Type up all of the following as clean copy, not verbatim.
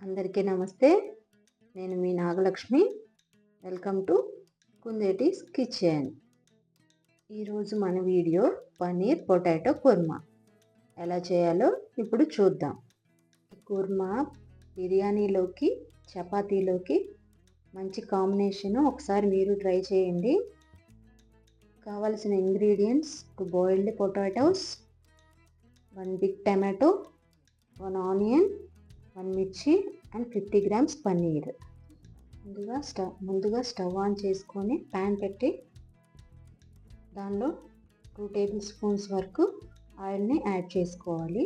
అందరికీ నమస్తే. నేను మీ Nagalakshmi. Welcome to Kundeti's kitchen. ఈరోజు మన వీడియో పన్నీర్ పొటాటో కుర్మా ఎలా చేయాలో ఇప్పుడు చూద్దాం. ఈ కుర్మా బిర్యానీలోకి, చపాతీలోకి మంచి కాంబినేషను. ఒకసారి మీరు ట్రై చేయండి. కావలసిన ingredients: 2 boiled potatoes, 1 big tomato, 1 onion, 1 mirchi and 50 grams paneer. ముందుగా స్టవ్ ఆన్ చేసుకొని ప్యాన్ పెట్టి దానిలో 2 tablespoons వరకు ఆయిల్ని యాడ్ చేసుకోవాలి.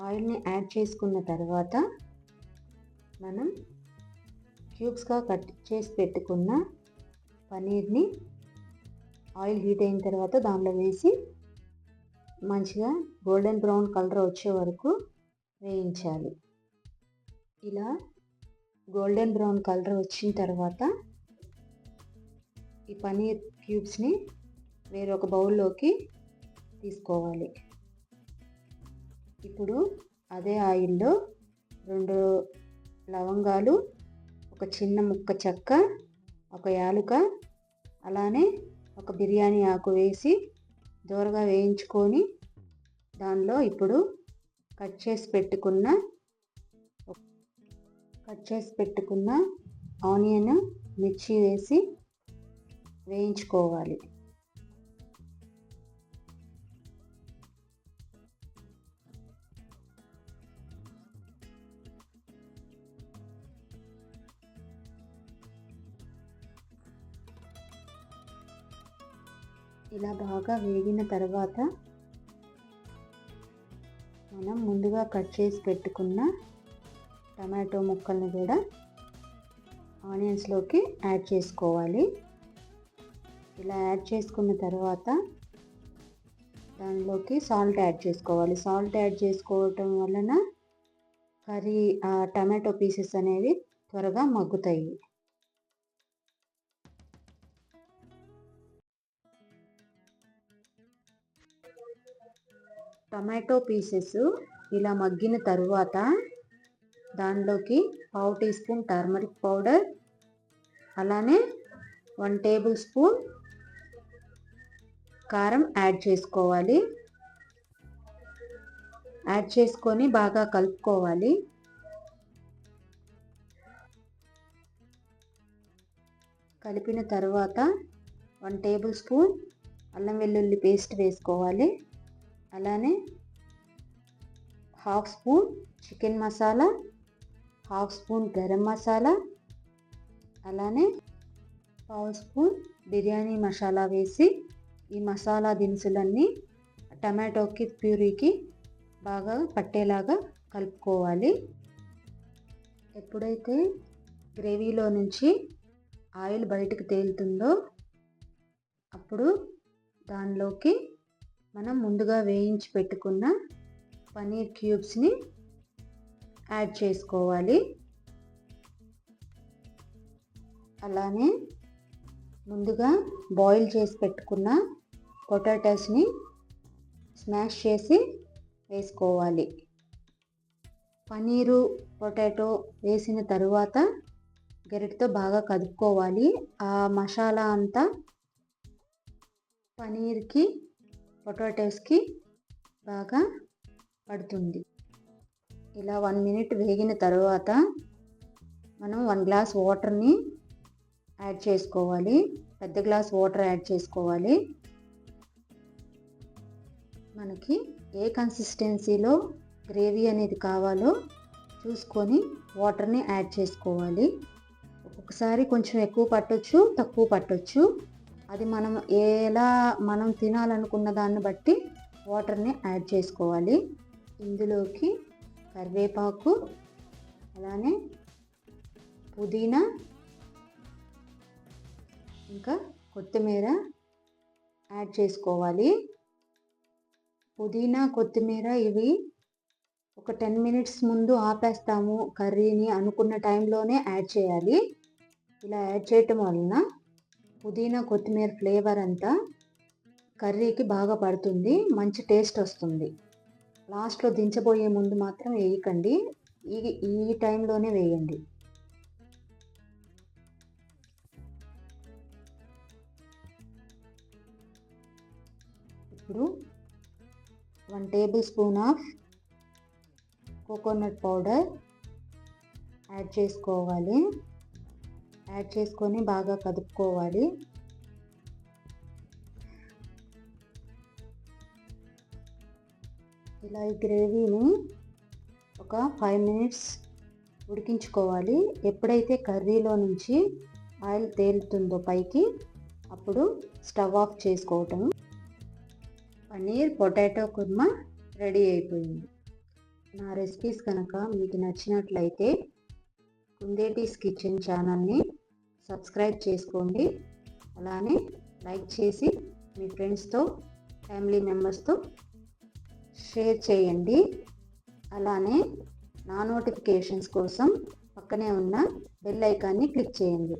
ఆయిల్ని యాడ్ చేసుకున్న తర్వాత మనం క్యూబ్స్గా కట్ చేసి పెట్టుకున్న పన్నీర్ని ఆయిల్ హీట్ అయిన తర్వాత దానిలో వేసి మంచిగా గోల్డెన్ బ్రౌన్ కలర్ వచ్చే వరకు వేయించాలి. ఇలా గోల్డెన్ బ్రౌన్ కలర్ వచ్చిన తర్వాత ఈ పన్నీర్ క్యూబ్స్ని వేరొక బౌల్లోకి తీసుకోవాలి. ఇప్పుడు అదే ఆయిల్లో 2 లవంగాలు, ఒక చిన్న ముక్క చెక్క, ఒక యాలుక, అలానే ఒక బిర్యానీ ఆకు వేసి దోరగా వేయించుకొని దానిలో ఇప్పుడు కట్ చేసి పెట్టుకున్న ఆనియన్, మిర్చి వేసి వేయించుకోవాలి. ఇలా బాగా వేగిన తర్వాత మనం ముందుగా కట్ చేసి పెట్టుకున్న టమాటో ముక్కల్ని కూడా ఆనియన్స్లోకి యాడ్ చేసుకోవాలి. ఇలా యాడ్ చేసుకున్న తర్వాత దానిలోకి సాల్ట్ యాడ్ చేసుకోవాలి. సాల్ట్ యాడ్ చేసుకోవటం వలన కర్రీ టమాటో పీసెస్ అనేవి త్వరగా మగ్గుతాయి. టమాటో పీసెస్ ఇలా మగ్గిన తరువాత దానిలోకి 1/2 teaspoon టర్మరిక్ పౌడర్, అలానే 1 tablespoon కారం యాడ్ చేసుకోవాలి. యాడ్ చేసుకొని బాగా కలుపుకోవాలి. కలిపిన తర్వాత 1 tablespoon అల్లం వెల్లుల్లి పేస్ట్ వేసుకోవాలి. అలానే 1/2 spoon chicken masala, 1/2 spoon garam masala, అలానే 1/2 spoon బిర్యానీ మసాలా వేసి ఈ మసాలా దినుసులన్నీ టమాటోకి ప్యూరీకి బాగా పట్టేలాగా కలుపుకోవాలి. ఎప్పుడైతే గ్రేవీలో నుంచి ఆయిల్ బయటకు తేలుతుందో అప్పుడు దానిలోకి మనం ముందుగా వేయించి పెట్టుకున్న పన్నీర్ క్యూబ్స్ని యాడ్ చేసుకోవాలి. అలానే ముందుగా బాయిల్ చేసి పెట్టుకున్న పొటాటోస్ని స్మాష్ చేసి వేసుకోవాలి. పన్నీరు పొటాటో వేసిన తరువాత గరిటెతో బాగా కదుపుకోవాలి. ఆ మసాలా అంతా పన్నీర్కి, పొటాటోస్కి బాగా పడుతుంది. ఇలా 1 minute వేగిన తర్వాత మనం 1 glass వాటర్ని యాడ్ చేసుకోవాలి. పెద్ద గ్లాస్ వాటర్ యాడ్ చేసుకోవాలి. మనకి ఏ కన్సిస్టెన్సీలో గ్రేవీ అనేది కావాలో చూసుకొని వాటర్ని యాడ్ చేసుకోవాలి. ఒక్కొక్కసారి కొంచెం ఎక్కువ పట్టొచ్చు, తక్కువ పట్టొచ్చు. అది మనం తినాలనుకున్న దాన్ని బట్టి వాటర్ని యాడ్ చేసుకోవాలి. ఇందులోకి కరివేపాకు, అలానే పుదీనా, ఇంకా కొత్తిమీర యాడ్ చేసుకోవాలి. పుదీనా, కొత్తిమీర ఇవి ఒక 10 minutes ముందు ఆపేస్తాము కర్రీని అనుకున్న టైంలోనే యాడ్ చేయాలి. ఇలా యాడ్ చేయటం వలన పుదీనా, కొత్తిమీర ఫ్లేవర్ అంతా కర్రీకి బాగా పడుతుంది, మంచి టేస్ట్ వస్తుంది. లాస్ట్లో దించబోయే ముందు మాత్రం వేయకండి, ఈ టైంలోనే వేయండి. ఇప్పుడు 1 table spoon of coconut powder add చేసుకోవాలి. యాడ్ చేసుకొని బాగా కదుపుకోవాలి. ఇలా ఈ గ్రేవీని ఒక 5 మినిట్స్ ఉడికించుకోవాలి. ఎప్పుడైతే కర్రీలో నుంచి ఆయిల్ తేలుతుందో పైకి, అప్పుడు స్టవ్ ఆఫ్ చేసుకోవటం. పన్నీర్ పొటాటో కుర్మా రెడీ అయిపోయింది. నా రెసిపీస్ కనుక మీకు నచ్చినట్లయితే కుందేటీస్ కిచెన్ ఛానల్ని సబ్స్క్రైబ్ చేసుకోండి. అలానే లైక్ చేసి మీ ఫ్రెండ్స్తో, ఫ్యామిలీ మెంబర్స్తో షేర్ చేయండి. అలానే నా నోటిఫికేషన్స్ కోసం పక్కనే ఉన్న బెల్ ఐకాన్ని క్లిక్ చేయండి.